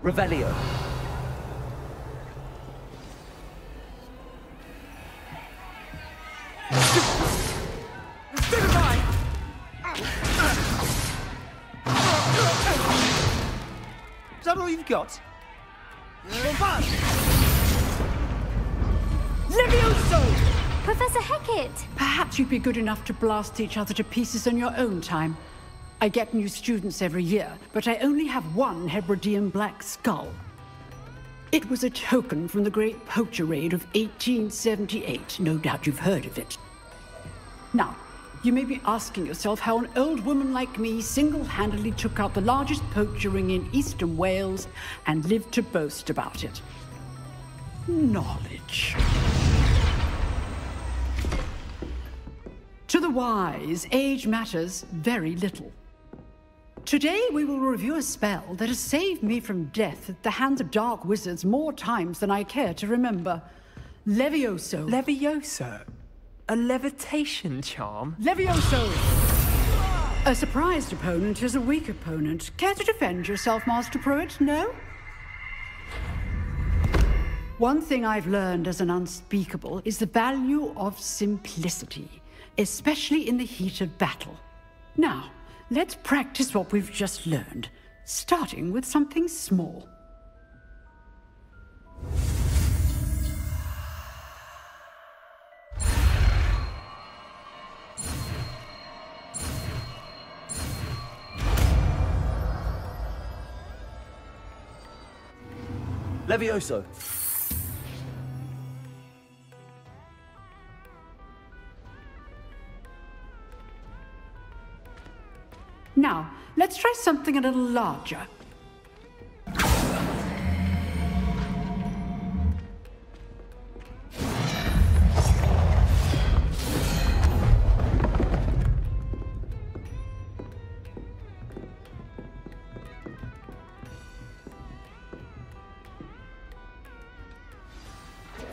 Revelio. Is that all you've got? Levioso! Professor Hecat! Perhaps you'd be good enough to blast each other to pieces on your own time. I get new students every year, but I only have one Hebridean black skull. It was a token from the Great Poacher Raid of 1878. No doubt you've heard of it. Now, you may be asking yourself how an old woman like me single-handedly took out the largest poacher ring in eastern Wales and lived to boast about it. Knowledge. To the wise, age matters very little. Today we will review a spell that has saved me from death at the hands of dark wizards more times than I care to remember. Levioso. Levioso? A levitation charm? Levioso! A surprised opponent is a weak opponent. Care to defend yourself, Master Pruitt? No? One thing I've learned as an unspeakable is the value of simplicity, especially in the heat of battle. Now, let's practice what we've just learned, starting with something small. Levioso. Now, let's try something a little larger.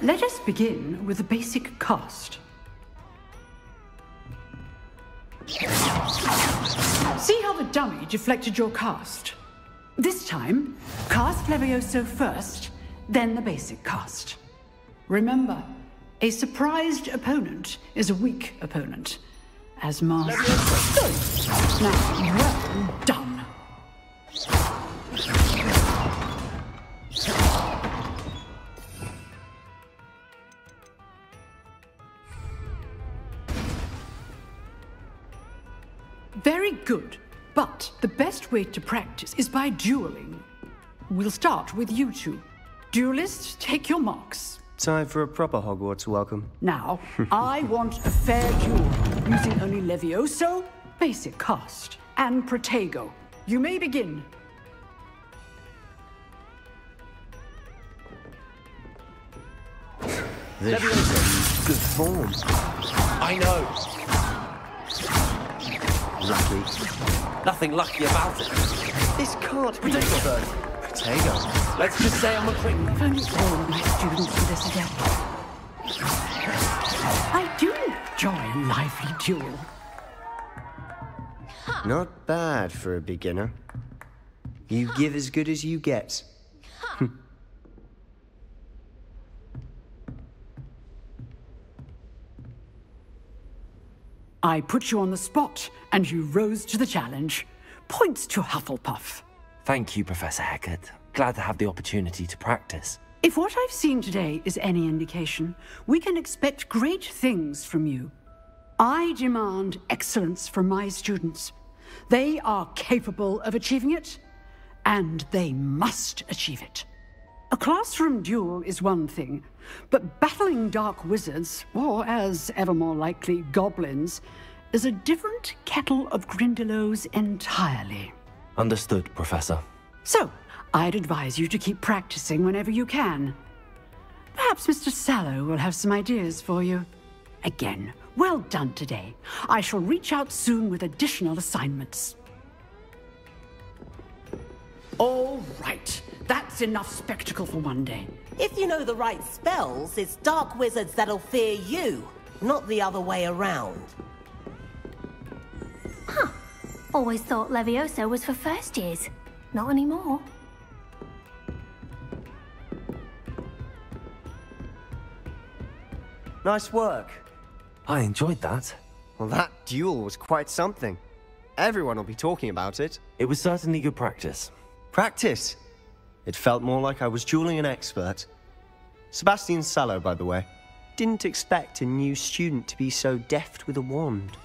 Let us begin with the basic cast. See how the dummy deflected your cast? This time, cast Levioso first, then the basic cast. Remember, a surprised opponent is a weak opponent. As Master... Now, well done. Very good, but the best way to practice is by dueling. We'll start with you two. Duelists, take your marks. Time for a proper Hogwarts welcome. Now, I want a fair duel, using only Levioso, basic cast, and Protego. You may begin. This is good form. I know. Lucky. Nothing lucky about it. This can't be... Potato bird. Potato. Let's just say I'm a quick... If only all of my students do this again. I do enjoy a lively duel. Not bad for a beginner. You give as good as you get. I put you on the spot, and you rose to the challenge. Points to Hufflepuff. Thank you, Professor Hecat. Glad to have the opportunity to practice. If what I've seen today is any indication, we can expect great things from you. I demand excellence from my students. They are capable of achieving it, and they must achieve it. A classroom duel is one thing, but battling dark wizards, or as ever more likely, goblins, is a different kettle of Grindylows entirely. Understood, Professor. So, I'd advise you to keep practicing whenever you can. Perhaps Mr. Sallow will have some ideas for you. Again, well done today. I shall reach out soon with additional assignments. All right. That's enough spectacle for one day. If you know the right spells, it's dark wizards that'll fear you, not the other way around. Huh. Always thought Levioso was for first years. Not anymore. Nice work. I enjoyed that. Well, that duel was quite something. Everyone will be talking about it. It was certainly good practice. Practice? It felt more like I was dueling an expert. Sebastian Sallow, by the way. Didn't expect a new student to be so deft with a wand.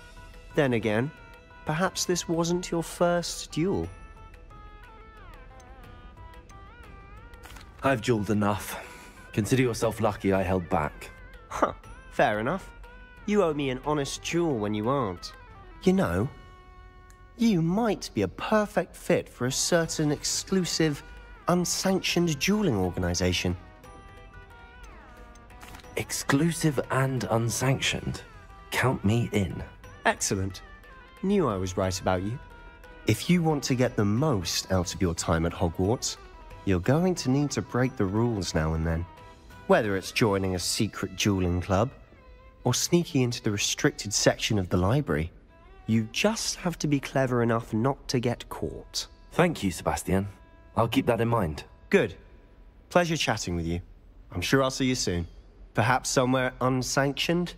Then again, perhaps this wasn't your first duel. I've dueled enough. Consider yourself lucky I held back. Huh, fair enough. You owe me an honest duel when you aren't. You know, you might be a perfect fit for a certain exclusive, unsanctioned dueling organization. Exclusive and unsanctioned. Count me in. Excellent. Knew I was right about you. If you want to get the most out of your time at Hogwarts, you're going to need to break the rules now and then. Whether it's joining a secret dueling club, or sneaking into the restricted section of the library, you just have to be clever enough not to get caught. Thank you, Sebastian. I'll keep that in mind. Good. Pleasure chatting with you. I'm sure I'll see you soon. Perhaps somewhere unsanctioned?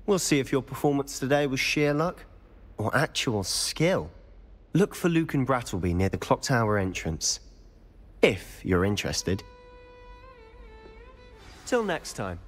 We'll see if your performance today was sheer luck, or actual skill. Look for Luke and Brattleby near the clock tower entrance. If you're interested. Till next time.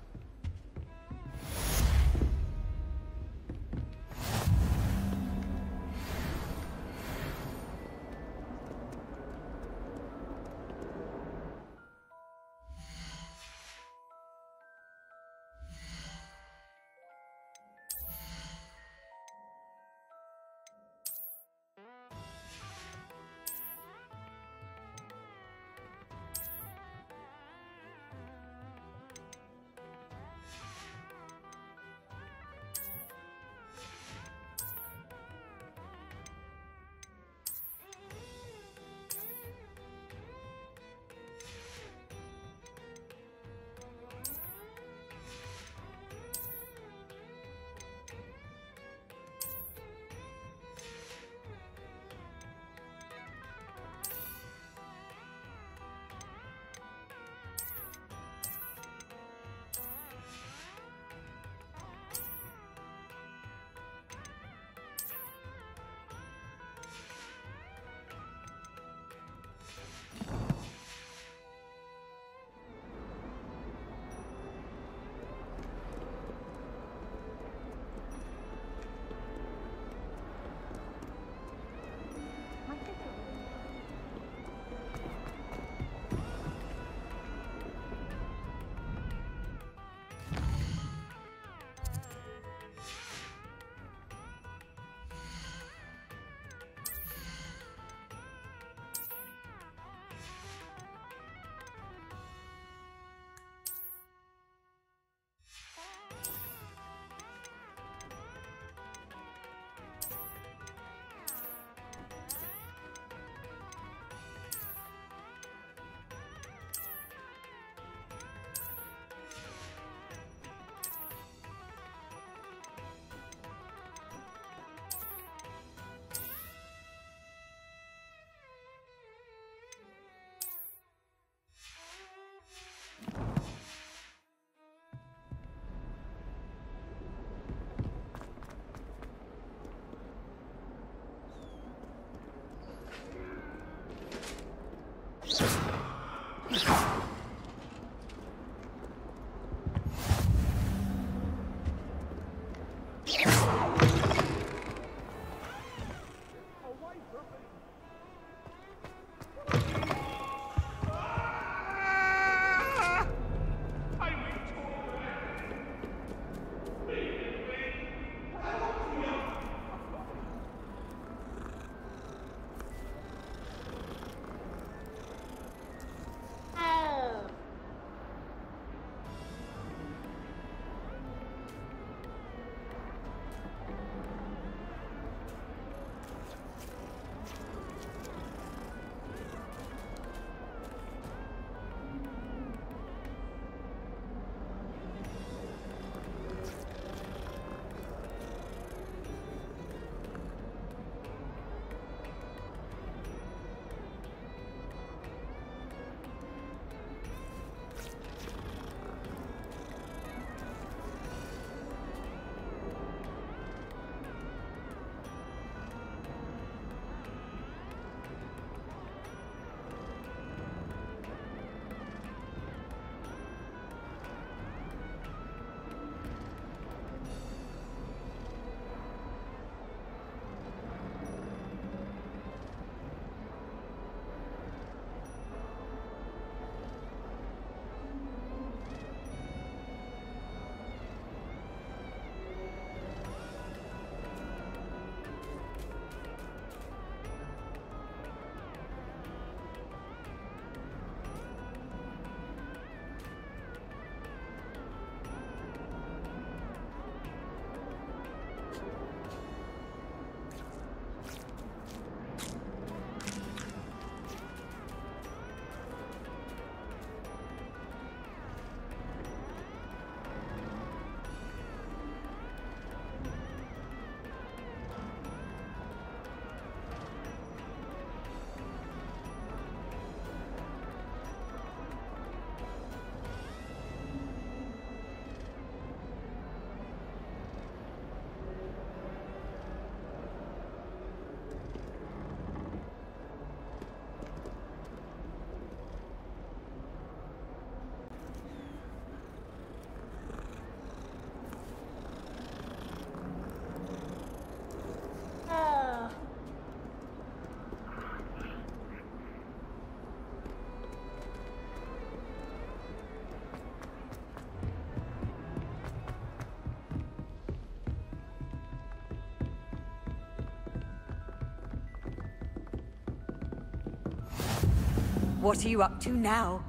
What are you up to now?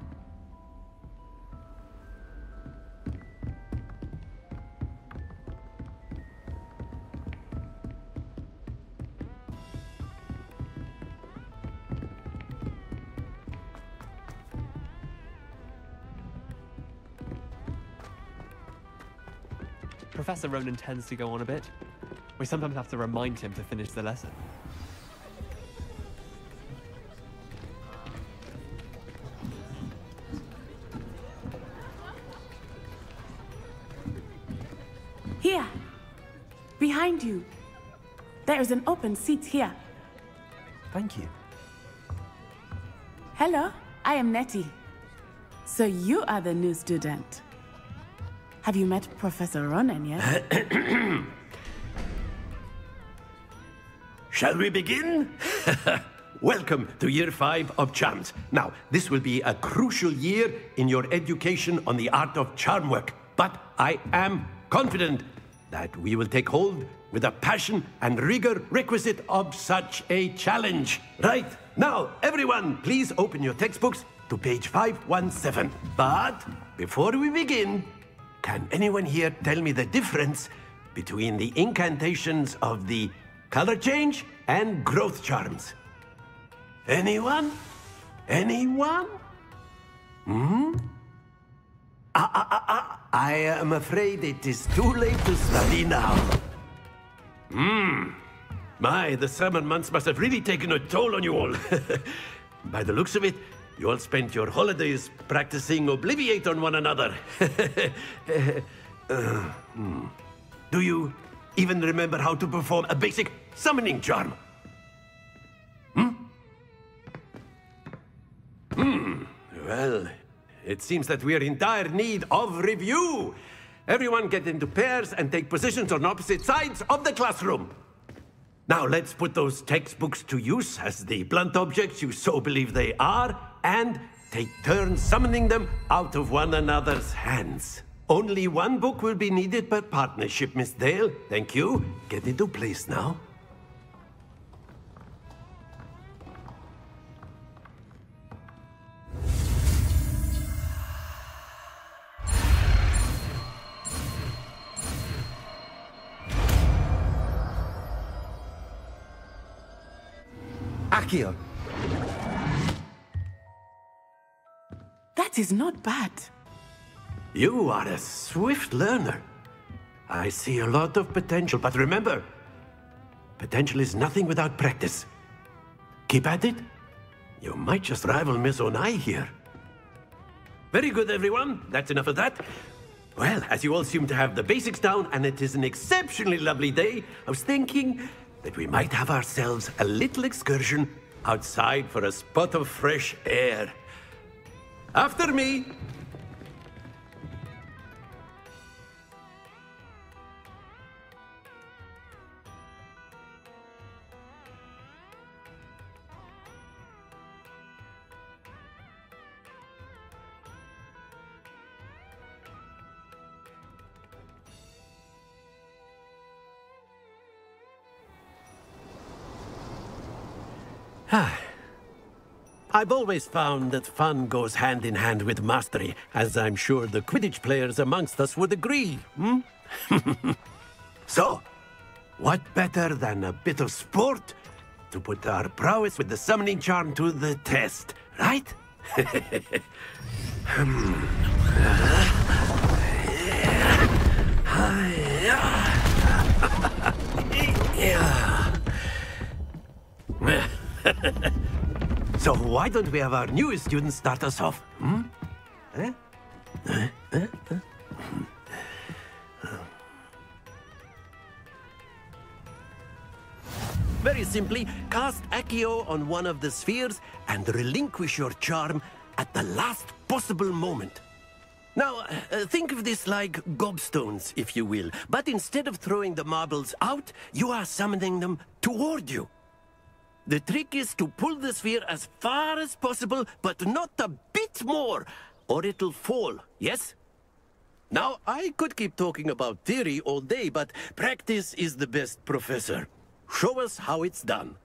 Professor Ronan tends to go on a bit. We sometimes have to remind him to finish the lesson. Here! Behind you! There is an open seat here. Thank you. Hello, I am Nettie. So you are the new student. Have you met Professor Ronan yet? Shall we begin? Welcome to Year 5 of Charms. Now, this will be a crucial year in your education on the art of charm work. But I am confident that we will take hold with the passion and rigor requisite of such a challenge. Right, now, everyone, please open your textbooks to page 517. But before we begin, can anyone here tell me the difference between the incantations of the color change and growth charms? Anyone? Anyone? I am afraid it is too late to study now. My, the summer months must have really taken a toll on you all. By the looks of it, you all spent your holidays practicing Obliviate on one another. Do you even remember how to perform a basic summoning charm? Well, it seems that we are in dire need of review. Everyone get into pairs and take positions on opposite sides of the classroom. Now let's put those textbooks to use as the blunt objects you so believe they are, and take turns summoning them out of one another's hands. Only one book will be needed per partnership, Miss Dale. Thank you. Get into place now. Accio. That is not bad. You are a swift learner. I see a lot of potential, but remember, potential is nothing without practice. Keep at it. You might just rival Miss Onai here. Very good, everyone. That's enough of that. Well, as you all seem to have the basics down, and it is an exceptionally lovely day, I was thinking that we might have ourselves a little excursion outside for a spot of fresh air. After me. I've always found that fun goes hand in hand with mastery, as I'm sure the Quidditch players amongst us would agree, So, what better than a bit of sport to put our prowess with the summoning charm to the test, right? So why don't we have our newest student start us off? Very simply, cast Accio on one of the spheres and relinquish your charm at the last possible moment. Now, think of this like gobstones, if you will. But instead of throwing the marbles out, you are summoning them toward you. The trick is to pull the sphere as far as possible, but not a bit more, or it'll fall, yes? Now, I could keep talking about theory all day, but practice is the best professor. Show us how it's done.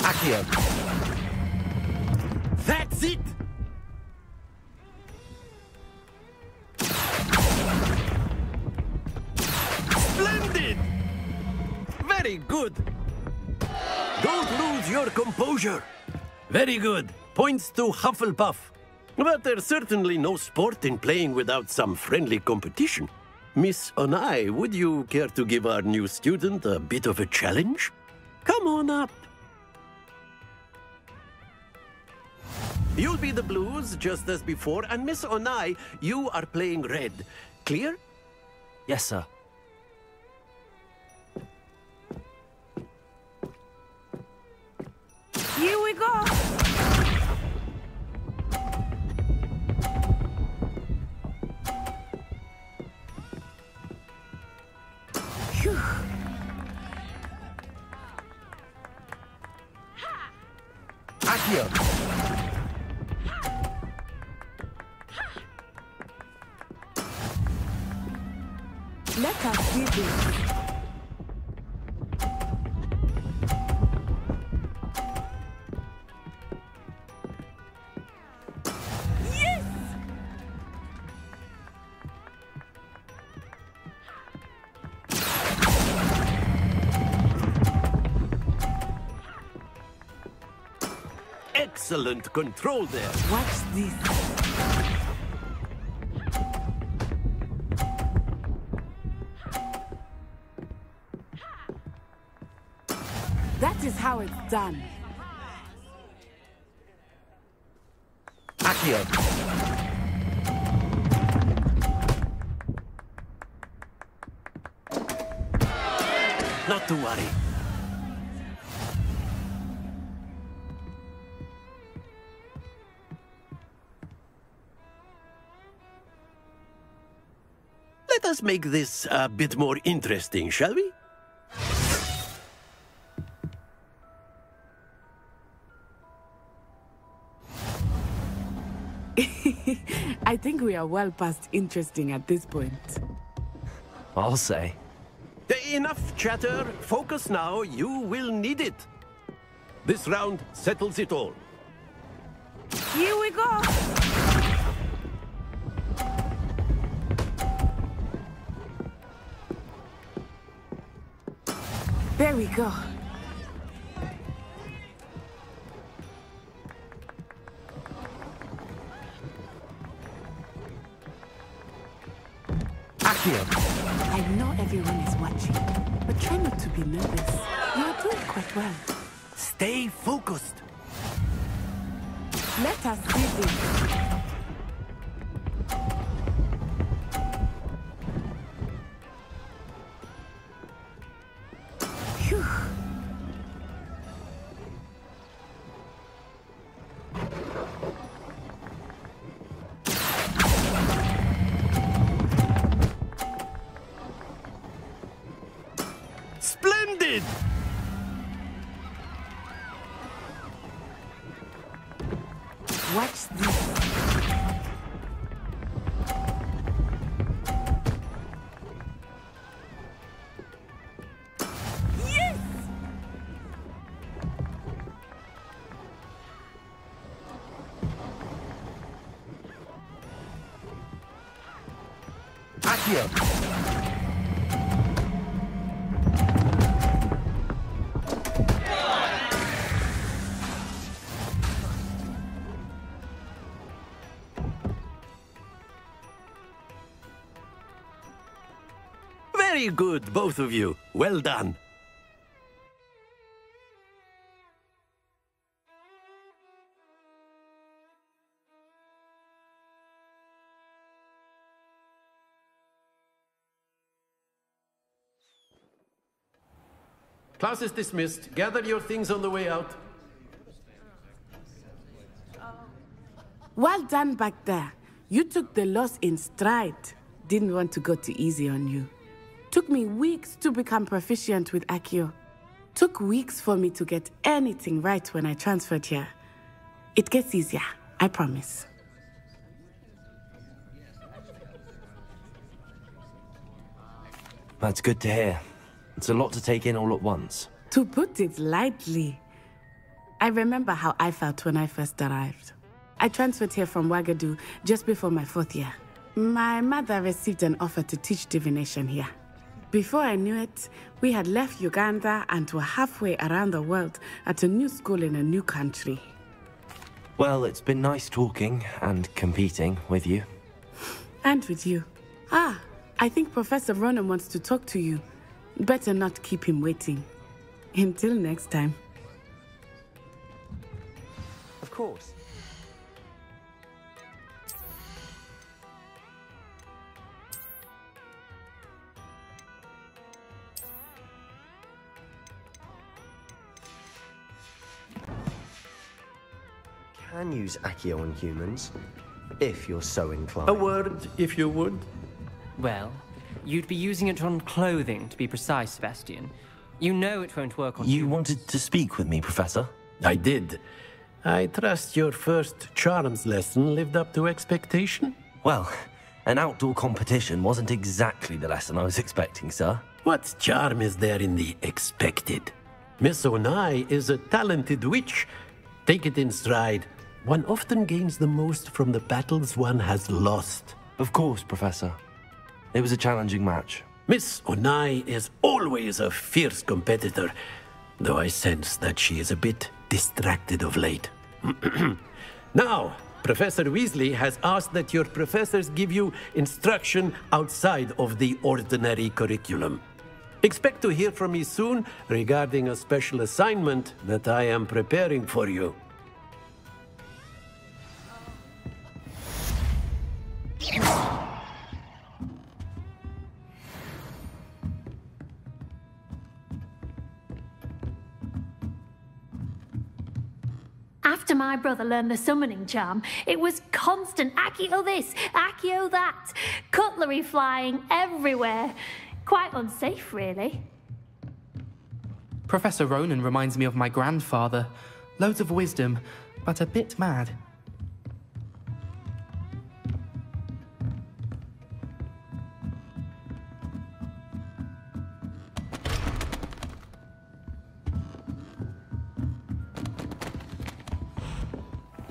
Accio. That's it! Splendid! Very good. Don't lose your composure. Very good. Points to Hufflepuff. But there's certainly no sport in playing without some friendly competition. Miss Onai, would you care to give our new student a bit of a challenge? Come on up. You'll be the blues, just as before, and Miss Onai, you are playing red. Clear? Yes, sir. Here we go! Phew. Accio. Let us see this. Excellent control there. Watch this. That is how it's done. Accio. Not to worry. Let us make this a bit more interesting, shall we? I think we are well past interesting at this point. I'll say. Enough chatter. Focus now. You will need it. This round settles it all. Here we go! There we go. Accio. I know everyone is watching, but try not to be nervous. You are doing quite well. Stay focused. Let us see this. Phew. Splendid! Watch this. Yes! Accio. Very good, both of you. Well done. Class is dismissed. Gather your things on the way out. Well done back there. You took the loss in stride. Didn't want to go too easy on you. Took me weeks to become proficient with Accio. Took weeks for me to get anything right when I transferred here. It gets easier, I promise. That's good to hear. It's a lot to take in all at once. To put it lightly, I remember how I felt when I first arrived. I transferred here from Wagadu just before my 4th year. My mother received an offer to teach divination here. Before I knew it, we had left Uganda and were halfway around the world at a new school in a new country. Well, it's been nice talking and competing with you. And with you. Ah, I think Professor Ronan wants to talk to you. Better not keep him waiting. Until next time. Of course. Can use Accio on humans, if you're so inclined. A word, if you would. Well, you'd be using it on clothing, to be precise, Sebastian. You know it won't work on you. You wanted to speak with me, Professor? I did. I trust your first charms lesson lived up to expectation? Well, an outdoor competition wasn't exactly the lesson I was expecting, sir. What charm is there in the expected? Miss Onai is a talented witch. Take it in stride. One often gains the most from the battles one has lost. Of course, Professor. It was a challenging match. Miss Onai is always a fierce competitor, though I sense that she is a bit distracted of late. Now, Professor Weasley has asked that your professors give you instruction outside of the ordinary curriculum. Expect to hear from me soon regarding a special assignment that I am preparing for you. After my brother learned the summoning charm, it was constant Accio this, Accio that, cutlery flying everywhere. Quite unsafe, really. Professor Ronan reminds me of my grandfather. Loads of wisdom, but a bit mad.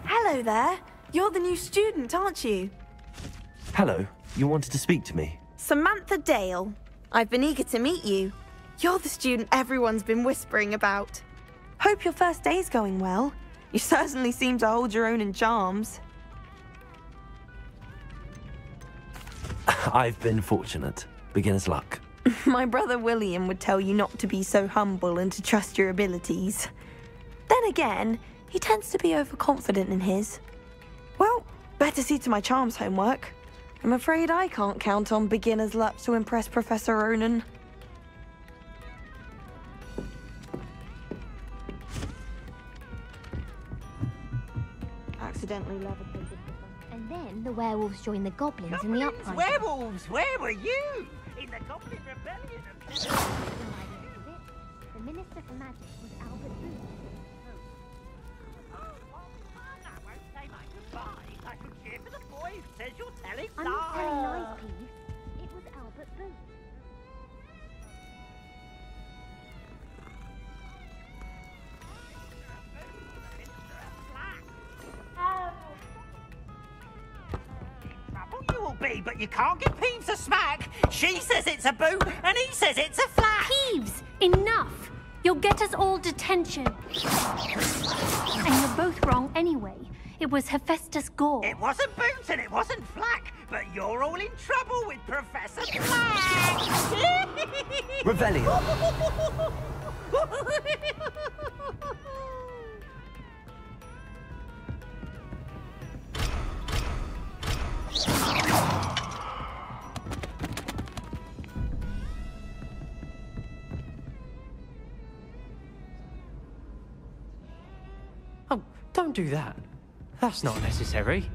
Hello there. You're the new student, aren't you? Hello, you wanted to speak to me? Samantha Dale. I've been eager to meet you. You're the student everyone's been whispering about. Hope your first day's going well. You certainly seem to hold your own in charms. I've been fortunate. Beginner's luck. My brother William would tell you not to be so humble and to trust your abilities. Then again, he tends to be overconfident in his. Well, better see to my charms homework. I'm afraid I can't count on beginner's luck to impress Professor Ronan. Accidentally levitated. And then the werewolves joined the goblins in the uprising. Werewolves, where were you? In the Goblin Rebellion. The Minister for Magic was Albert Booth. Says you're telling I'm not telling lies, Peeves. It was Albert Booth. Trouble you will be, but you can't get Peeves a smack. She says it's a boot, and he says it's a flat. Peeves, enough! You'll get us all detention. And you're both wrong anyway. It was Hephaestus Gore. It wasn't Boots and it wasn't Flack, but you're all in trouble with Professor Flack! Revelio! Oh, don't do that. That's not necessary.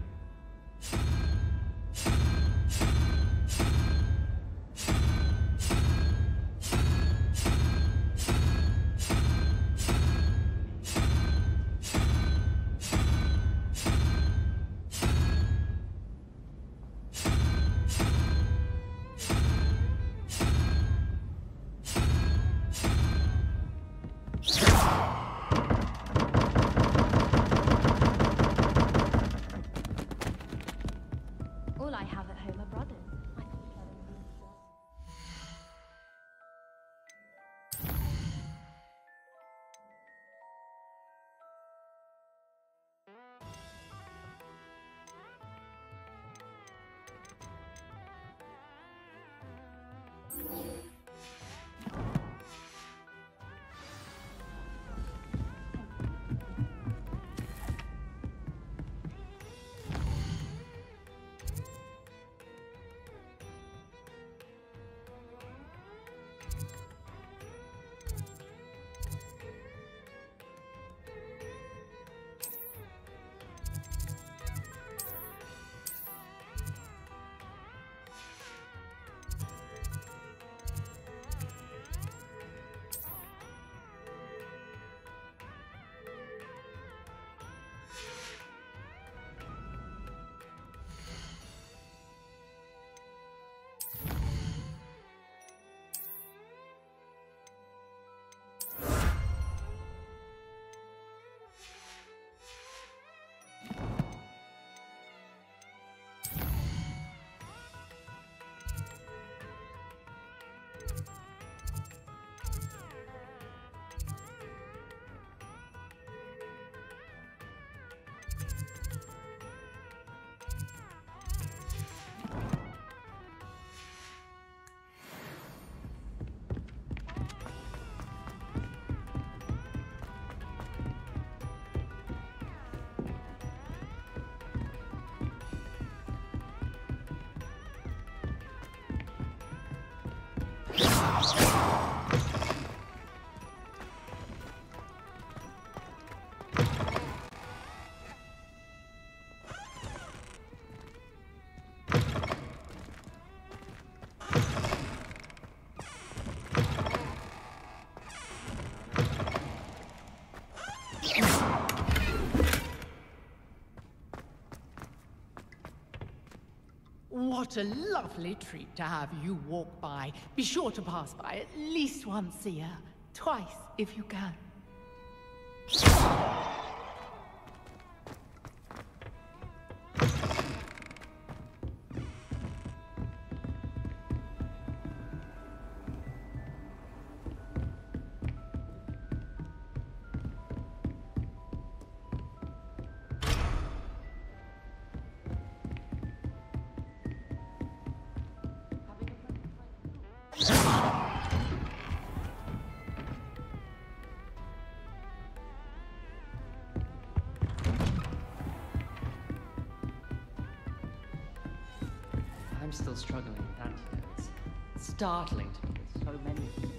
What a lovely treat to have you walk by. Be sure to pass by at least once a year. Twice, if you can. I'm still struggling with antidotes. It's startling to me with so many of them.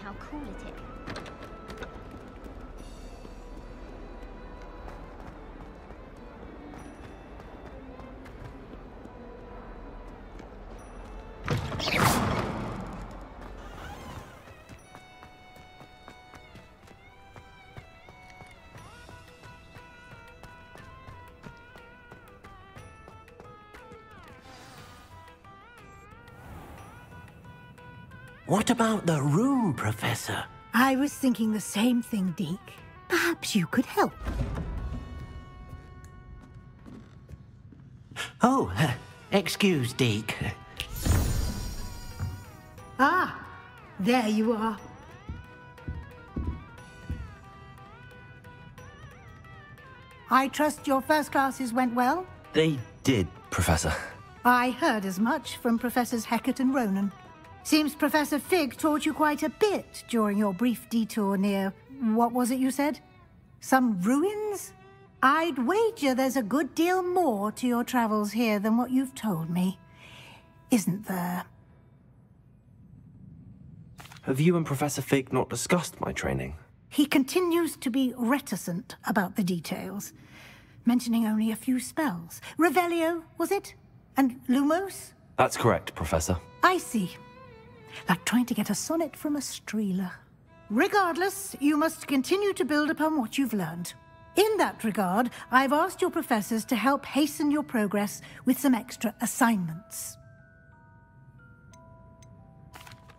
How cool it is. What about the room, Professor? I was thinking the same thing, Deke. Perhaps you could help. Oh, excuse, Deke. Ah, there you are. I trust your first classes went well? They did, Professor. I heard as much from Professors Hecat and Ronan. Seems Professor Fig taught you quite a bit during your brief detour near... what was it you said? Some ruins? I'd wager there's a good deal more to your travels here than what you've told me. Isn't there? Have you and Professor Fig not discussed my training? He continues to be reticent about the details, mentioning only a few spells. Revelio, was it? And Lumos? That's correct, Professor. I see. Like trying to get a sonnet from a streeler. Regardless, you must continue to build upon what you've learned. In that regard, I've asked your professors to help hasten your progress with some extra assignments.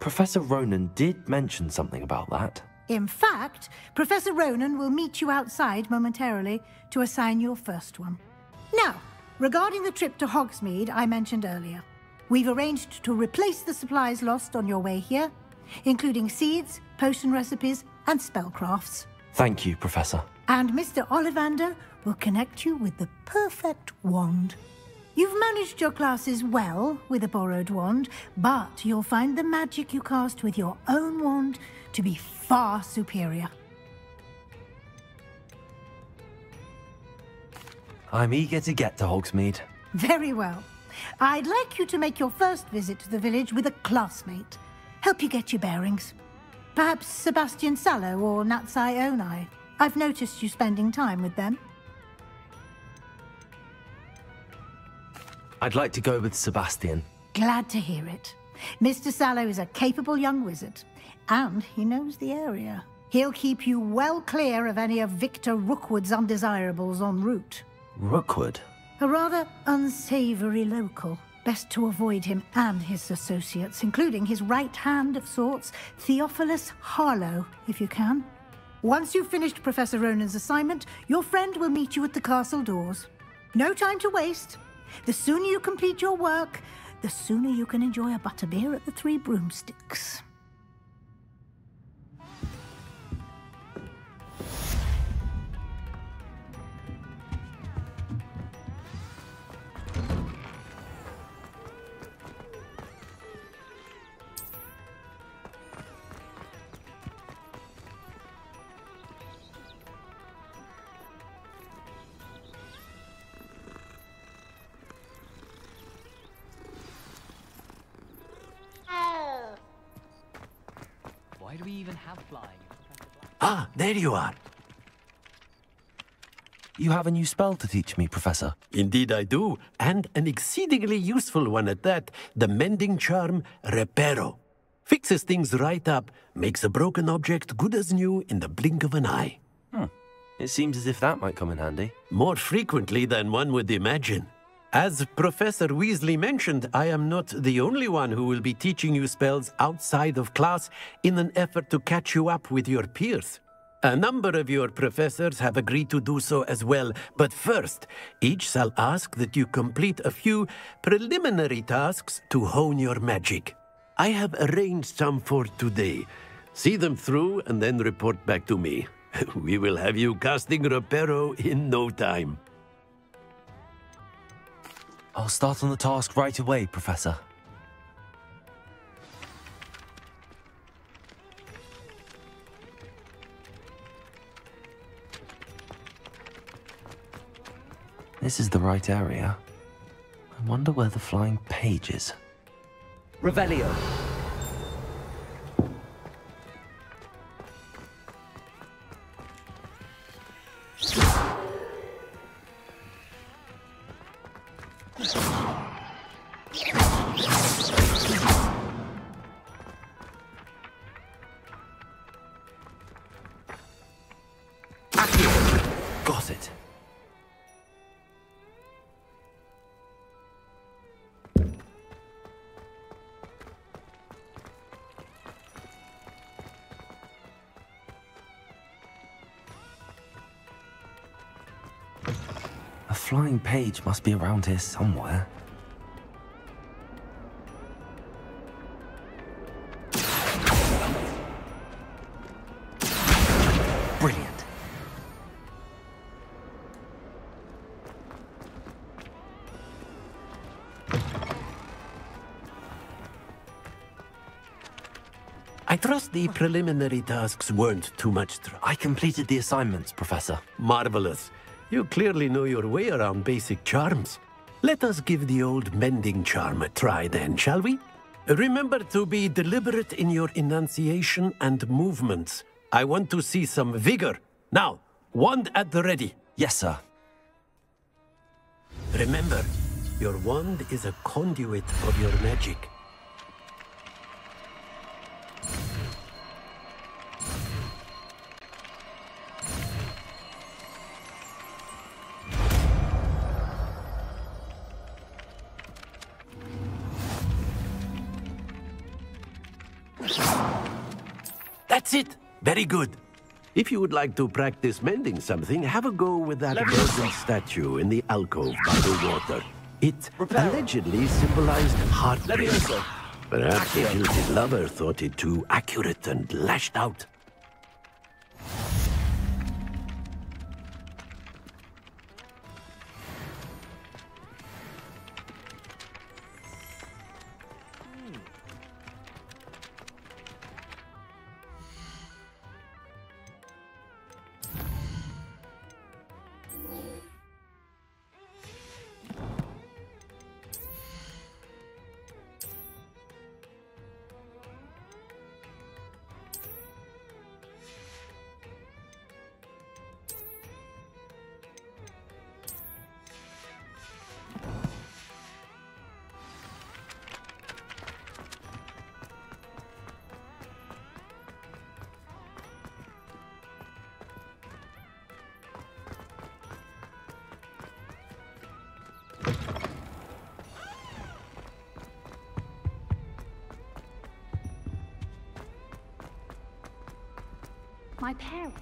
Professor Ronan did mention something about that. In fact, Professor Ronan will meet you outside momentarily to assign your first one. Now, regarding the trip to Hogsmeade I mentioned earlier, we've arranged to replace the supplies lost on your way here, including seeds, potion recipes, and spellcrafts. Thank you, Professor. And Mr. Ollivander will connect you with the perfect wand. You've managed your classes well with a borrowed wand, but you'll find the magic you cast with your own wand to be far superior. I'm eager to get to Hogsmeade. Very well. I'd like you to make your first visit to the village with a classmate. Help you get your bearings. Perhaps Sebastian Sallow or Natsai Onai. I've noticed you spending time with them. I'd like to go with Sebastian. Glad to hear it. Mr. Sallow is a capable young wizard, and he knows the area. He'll keep you well clear of any of Victor Rookwood's undesirables en route. Rookwood? A rather unsavory local. Best to avoid him and his associates, including his right hand of sorts, Theophilus Harlow, if you can. Once you've finished Professor Ronan's assignment, your friend will meet you at the castle doors. No time to waste. The sooner you complete your work, the sooner you can enjoy a butterbeer at the Three Broomsticks. do we even have flying? Ah, there you are. You have a new spell to teach me, Professor. Indeed I do, and an exceedingly useful one at that. The mending charm, Reparo. Fixes things right up, makes a broken object good as new in the blink of an eye. It seems as if that might come in handy. More frequently than one would imagine. As Professor Weasley mentioned, I am not the only one who will be teaching you spells outside of class in an effort to catch you up with your peers. A number of your professors have agreed to do so as well, but first, each shall ask that you complete a few preliminary tasks to hone your magic. I have arranged some for today. See them through and then report back to me. We will have you casting Reparo in no time. I'll start on the task right away, Professor. This is the right area. I wonder where the flying page is. Revelio. Got it. A flying page must be around here somewhere. Brilliant. I trust the preliminary tasks weren't too much trouble. I completed the assignments, Professor. Marvelous. You clearly know your way around basic charms. Let us give the old mending charm a try then, shall we? Remember to be deliberate in your enunciation and movements. I want to see some vigor. Now, wand at the ready. Yes, sir. Remember, your wand is a conduit of your magic. That's it. Very good. If you would like to practice mending something, have a go with that golden statue in the alcove by the water. It allegedly symbolized heartbreak. Perhaps the guilty lover thought it too accurate and lashed out. My parents.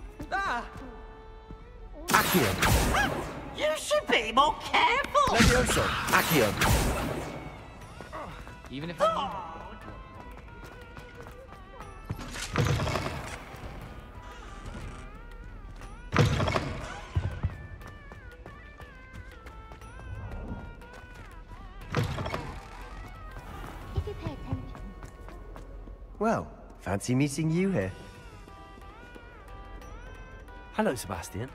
Accio. You should be more careful. Levioso. Accio. Even if If you pay attention. Well, fancy meeting you here. Hello, Sebastian.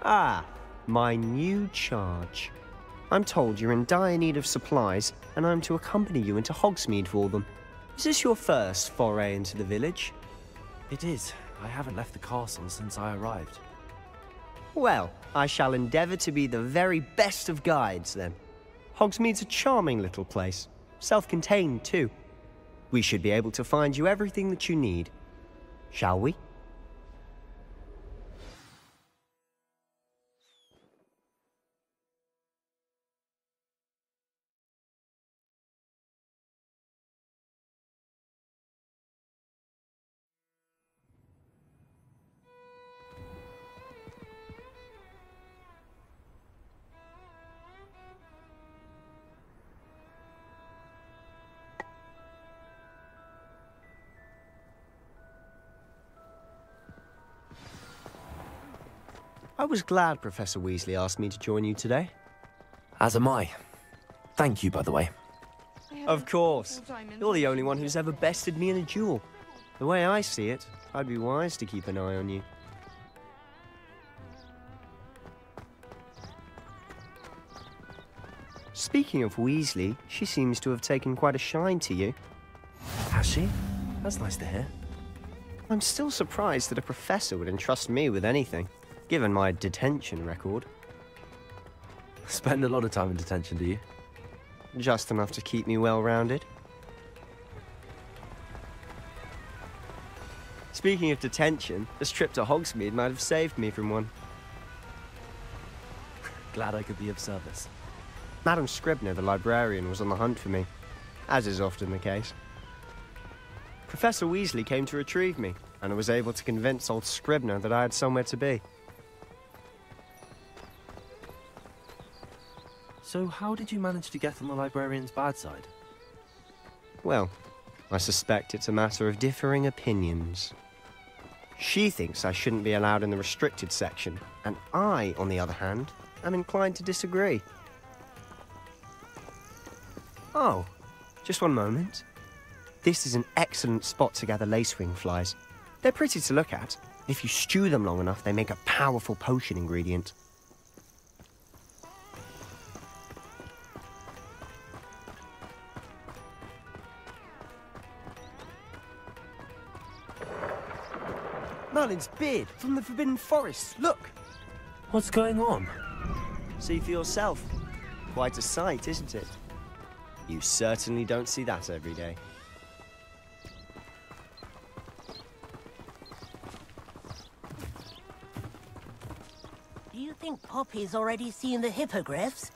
Ah, my new charge. I'm told you're in dire need of supplies, and I'm to accompany you into Hogsmeade for them. Is this your first foray into the village? It is. I haven't left the castle since I arrived. Well, I shall endeavour to be the very best of guides, then. Hogsmeade's a charming little place. Self-contained, too. We should be able to find you everything that you need. Shall we? I was glad Professor Weasley asked me to join you today. As am I. Thank you, by the way. Of course. You're the only one who's ever bested me in a duel. The way I see it, I'd be wise to keep an eye on you. Speaking of Weasley, she seems to have taken quite a shine to you. Has she? That's nice to hear. I'm still surprised that a professor would entrust me with anything, given my detention record. Spend a lot of time in detention, do you? Just enough to keep me well-rounded. Speaking of detention, this trip to Hogsmeade might have saved me from one. Glad I could be of service. Madam Scribner, the librarian, was on the hunt for me, as is often the case. Professor Weasley came to retrieve me, and I was able to convince old Scribner that I had somewhere to be. So how did you manage to get on the librarian's bad side? Well, I suspect it's a matter of differing opinions. She thinks I shouldn't be allowed in the restricted section, and I, on the other hand, am inclined to disagree. Oh, just one moment. This is an excellent spot to gather lacewing flies. They're pretty to look at. If you stew them long enough, they make a powerful potion ingredient. Merlin's beard from the Forbidden Forest. Look! What's going on? See for yourself. Quite a sight, isn't it? You certainly don't see that every day. Do you think Poppy's already seen the hippogriffs?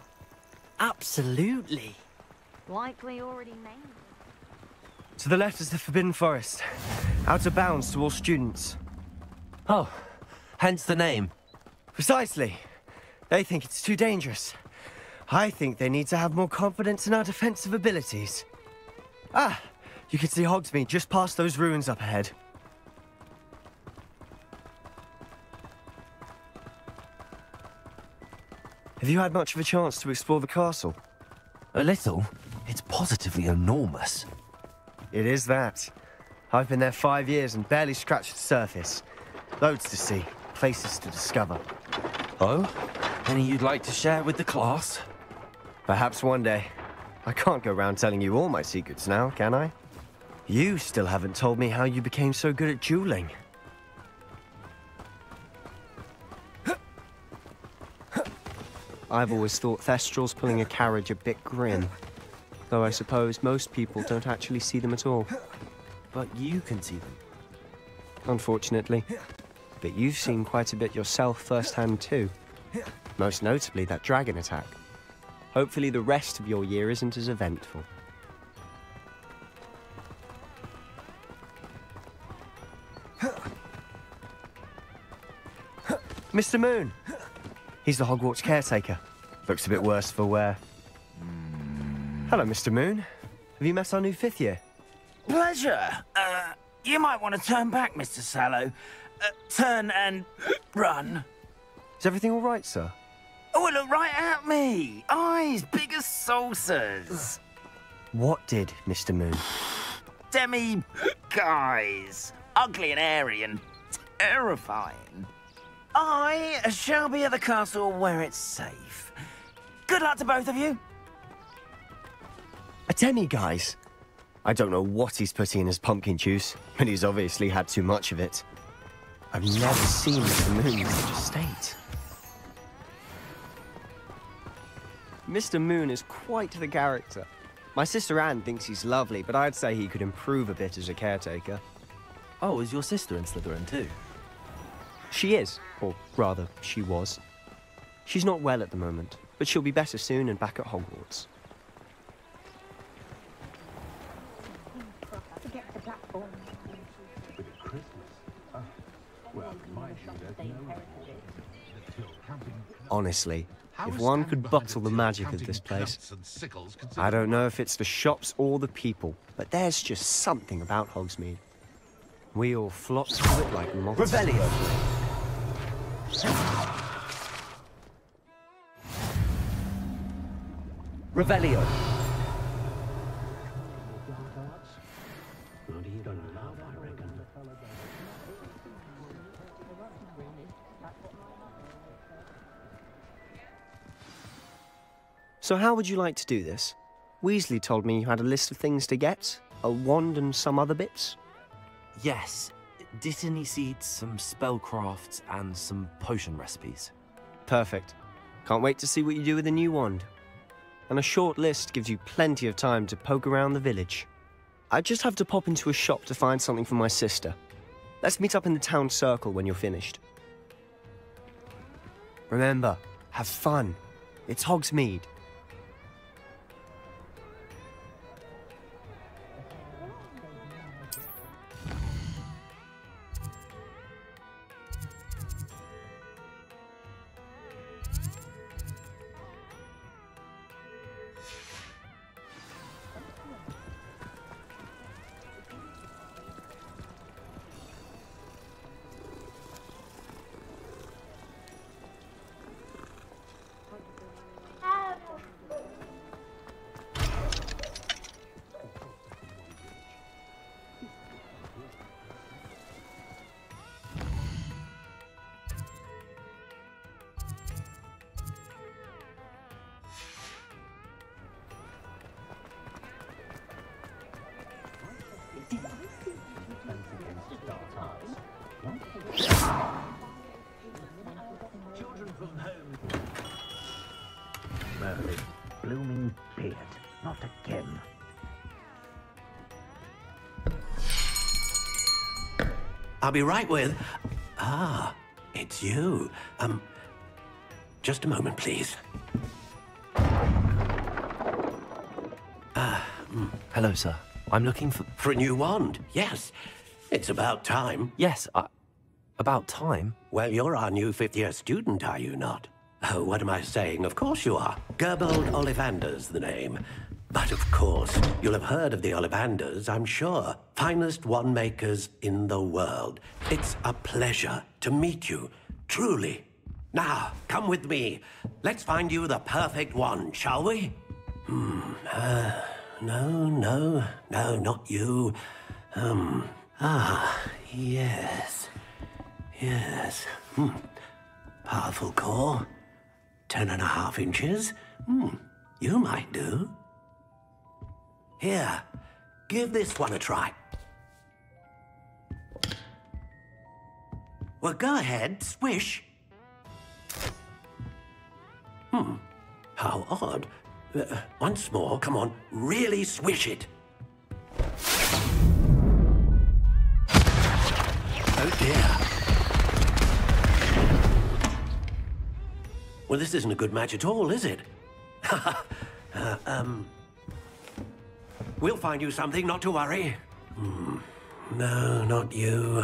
Absolutely. Likely already named. To the left is the Forbidden Forest. Out of bounds to all students. Oh, hence the name. Precisely. They think it's too dangerous. I think they need to have more confidence in our defensive abilities. Ah, you can see Hogsmeade just past those ruins up ahead. Have you had much of a chance to explore the castle? A little. It's positively enormous. It is that. I've been there 5 years and barely scratched the surface. Loads to see, places to discover. Oh? Any you'd like to share with the class? Perhaps one day. I can't go around telling you all my secrets now, can I? You still haven't told me how you became so good at dueling. I've always thought Thestrals pulling a carriage a bit grim. Though I suppose most people don't actually see them at all. But you can see them. Unfortunately. But you've seen quite a bit yourself firsthand too. Most notably that dragon attack. Hopefully the rest of your year isn't as eventful. Mr. Moon! He's the Hogwarts caretaker. Looks a bit worse for wear. Hello, Mr. Moon. Have you met our new 5th year? Pleasure. You might want to turn back, Mr. Sallow. Turn and run. Is everything all right, sir? Oh, look right at me. Eyes big as saucers. What did, Mr. Moon? Demi-guys. Ugly and airy and terrifying. I shall be at the castle where it's safe. Good luck to both of you. A demi-guise? I don't know what he's putting in his pumpkin juice, but he's obviously had too much of it. I've never seen Mr. Moon in such a state. Mr. Moon is quite the character. My sister Anne thinks he's lovely, but I'd say he could improve a bit as a caretaker. Oh, is your sister in Slytherin too? She is, or rather, she was. She's not well at the moment, but she'll be better soon and back at Hogwarts. Honestly, if one could bottle the magic of this place, I don't know if it's the shops or the people, but there's just something about Hogsmeade. We all flop to it like moths. Revelio! Revelio! So how would you like to do this? Weasley told me you had a list of things to get, a wand and some other bits. Yes. Dittany seeds, some spellcrafts, and some potion recipes. Perfect. Can't wait to see what you do with the new wand. And a short list gives you plenty of time to poke around the village. I just have to pop into a shop to find something for my sister. Let's meet up in the town circle when you're finished. Remember, have fun. It's Hogsmeade. Merlin, blooming beard, not again. I'll be right with... Ah, it's you. Just a moment, please. Hello, sir. I'm looking for... For a new wand, yes. It's about time. Yes, about time? Well, you're our new fifth-year student, are you not? Oh, what am I saying? Of course you are. Gerbold Ollivander's the name. But of course, you'll have heard of the Ollivanders, I'm sure. Finest wand makers in the world. It's a pleasure to meet you, truly. Now, come with me. Let's find you the perfect wand, shall we? No, not you. Yes. Powerful core. 10.5 inches. You might do. Here, give this one a try. Well, go ahead, swish. How odd. Once more, come on, really swish it. Oh dear. Well, this isn't a good match at all, is it? We'll find you something, not to worry. No, not you.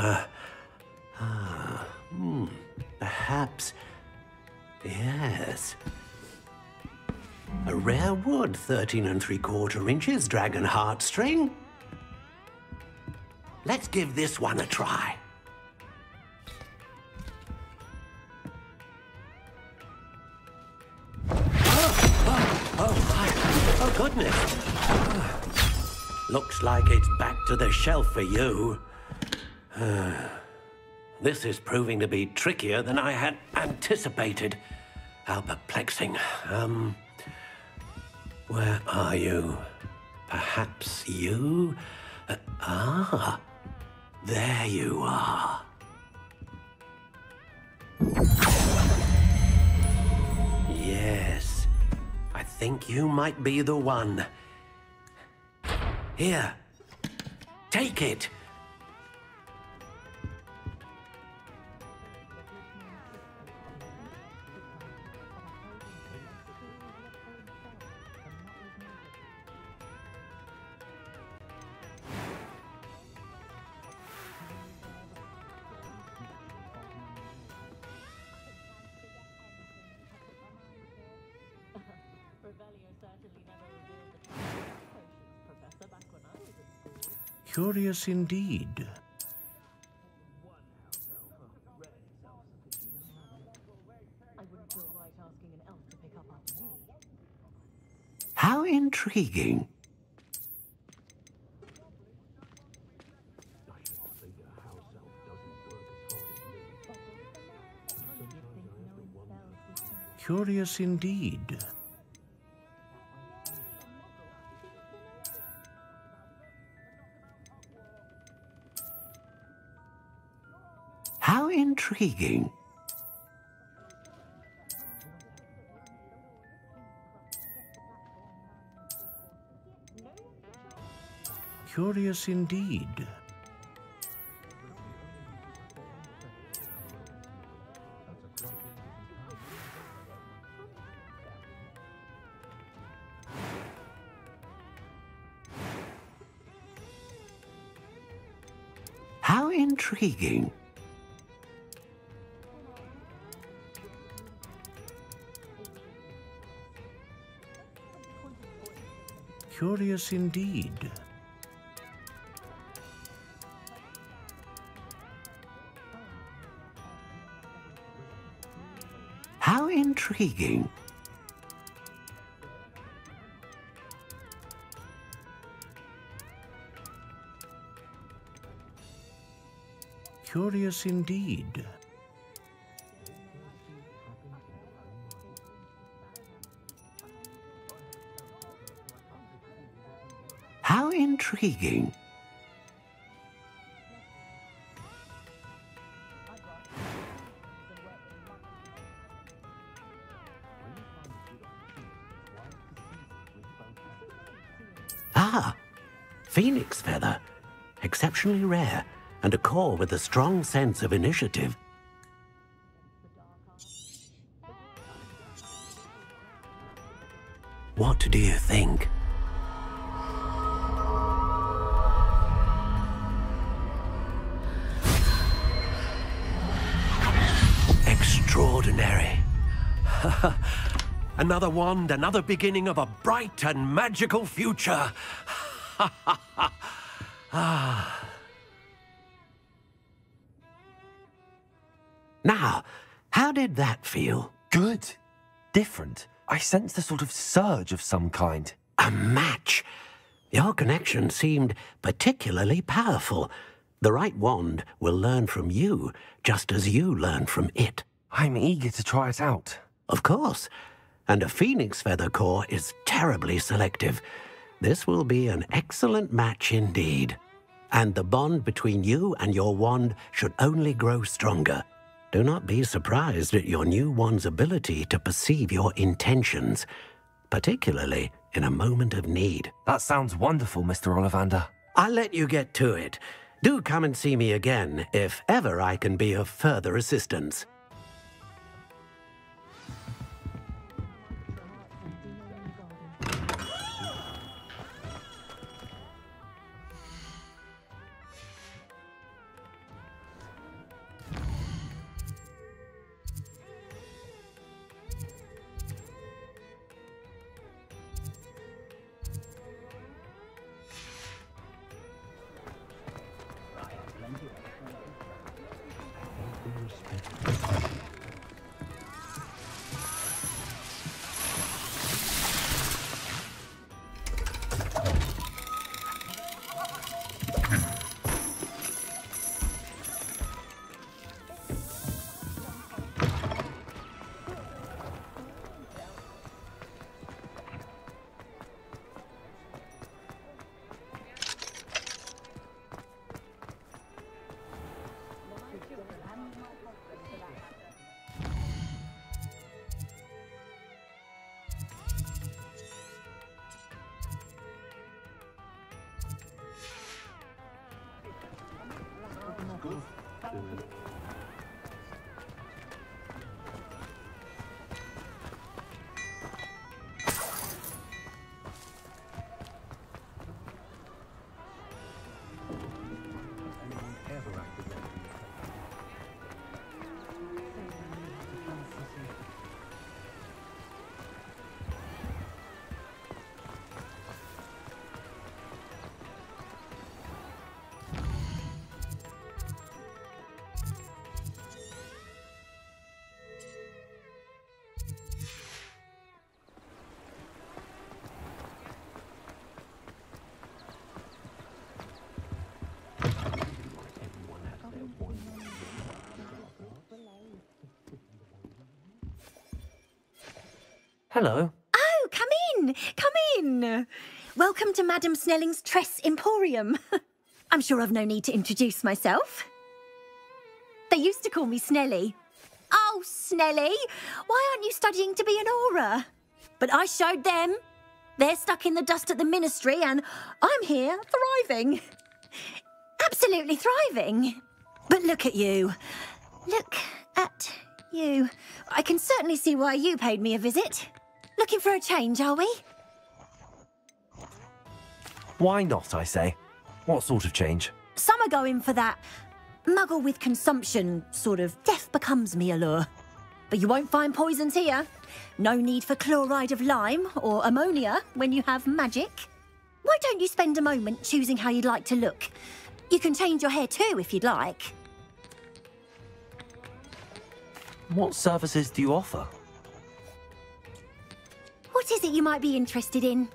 Perhaps. Yes. A rare wood, 13 3/4 inches, dragon heartstring. Let's give this one a try. Oh, goodness. Looks like it's back to the shelf for you. This is proving to be trickier than I had anticipated. How perplexing. Where are you? Perhaps you... there you are. Yes, I think you might be the one. Here, take it. Curious indeed. How intriguing. Curious indeed. How intriguing. Curious indeed. How intriguing. Curious indeed. How intriguing. Curious indeed. How intriguing. Ah, phoenix feather. Exceptionally rare, and a core with a strong sense of initiative. What do you think? Extraordinary. Another wand, another beginning of a bright and magical future. Now, how did that feel? Good. Different. I sensed a sort of surge of some kind. A match. Your connection seemed particularly powerful. The right wand will learn from you, just as you learn from it. I'm eager to try it out. Of course. And a phoenix feather core is terribly selective. This will be an excellent match indeed. And the bond between you and your wand should only grow stronger. Do not be surprised at your new wand's ability to perceive your intentions, particularly in a moment of need. That sounds wonderful, Mr. Ollivander. I'll let you get to it. Do come and see me again if ever I can be of further assistance. Hello. Oh, come in! Come in! Welcome to Madame Snelling's Tress Emporium. I'm sure I've no need to introduce myself. They used to call me Snelly. Oh, Snelly, why aren't you studying to be an aura? But I showed them. They're stuck in the dust at the ministry and I'm here thriving. Absolutely thriving. But look at you. Look at you. I can certainly see why you paid me a visit. Looking for a change, are we? Why not, I say? What sort of change? Some are going for that muggle with consumption, sort of death becomes me allure. But you won't find poisons here. No need for chloride of lime or ammonia when you have magic. Why don't you spend a moment choosing how you'd like to look? You can change your hair too if you'd like. What services do you offer? What is it you might be interested in?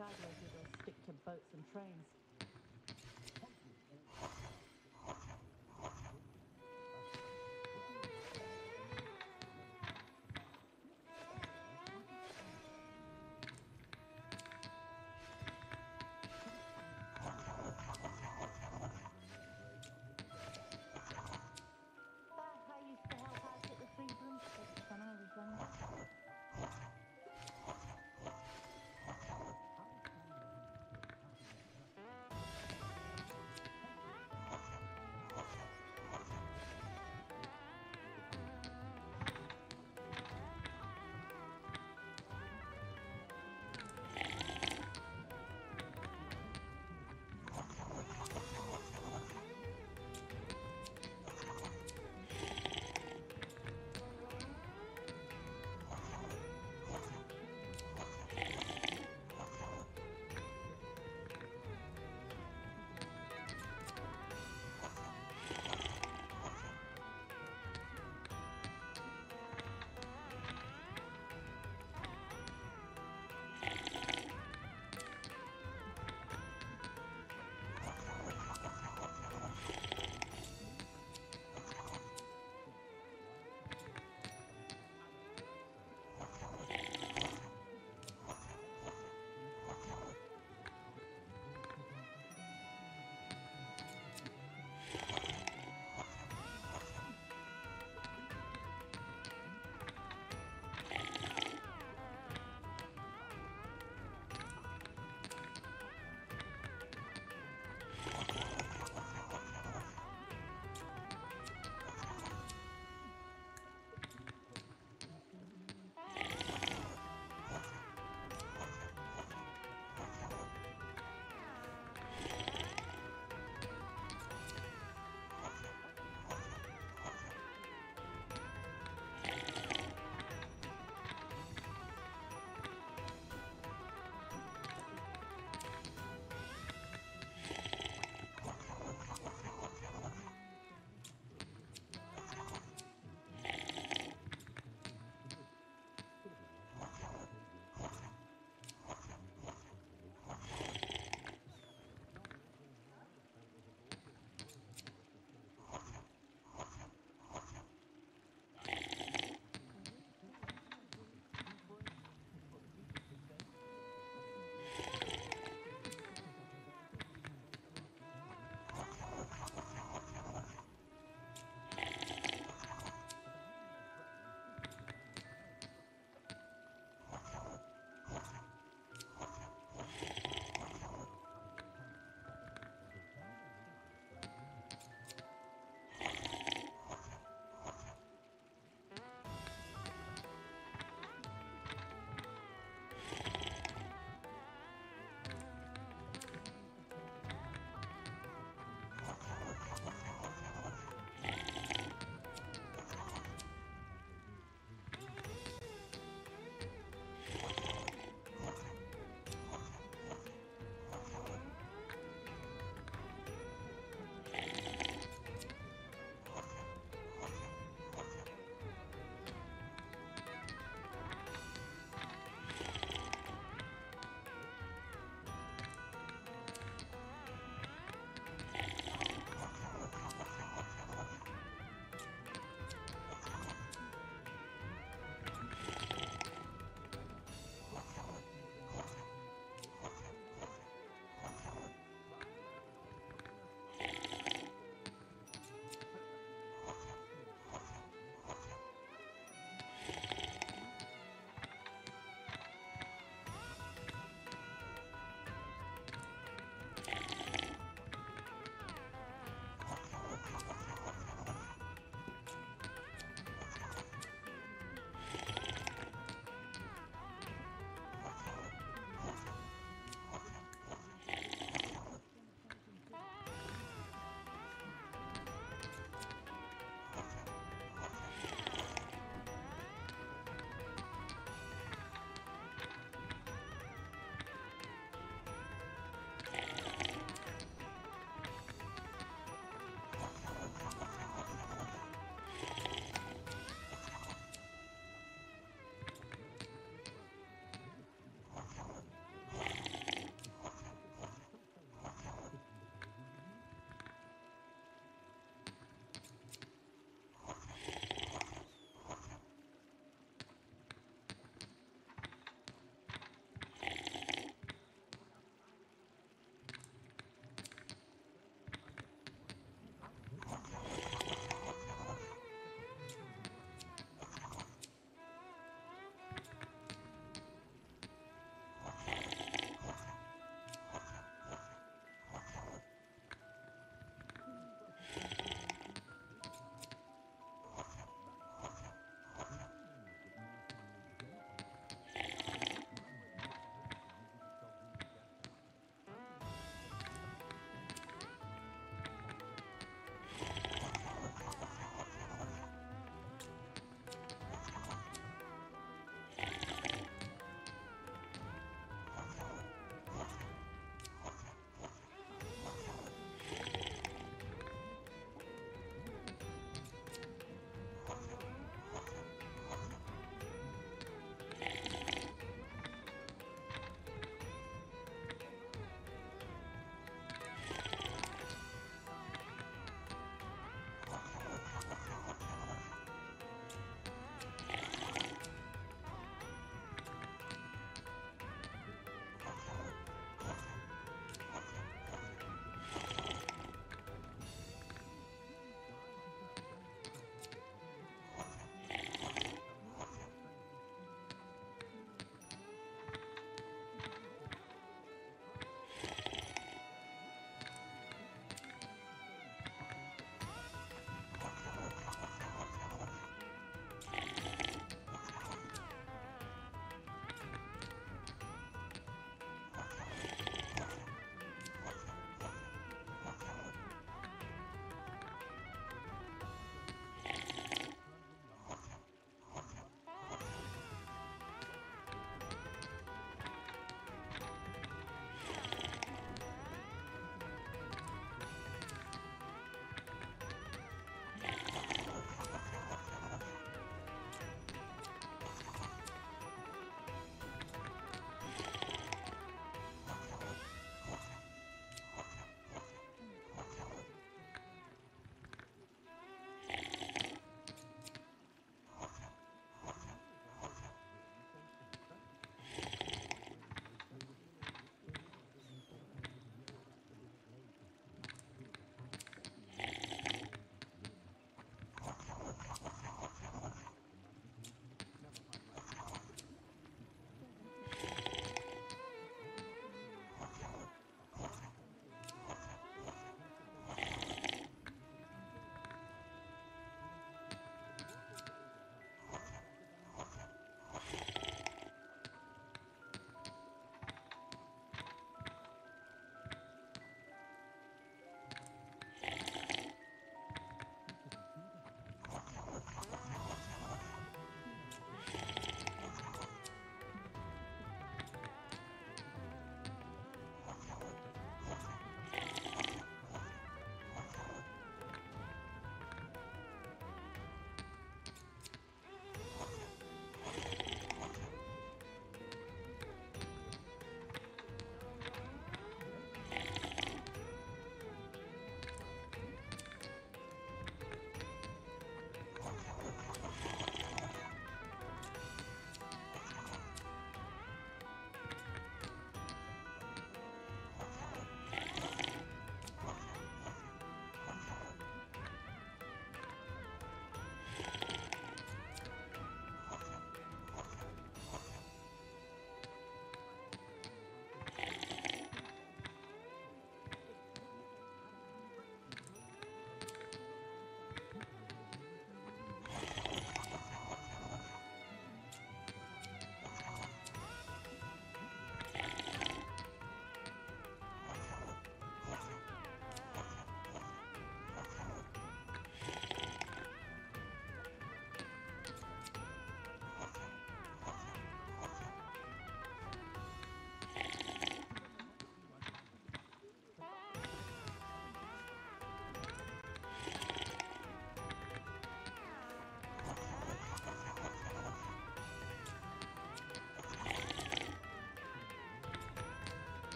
like I'd let you stick to boats and trains.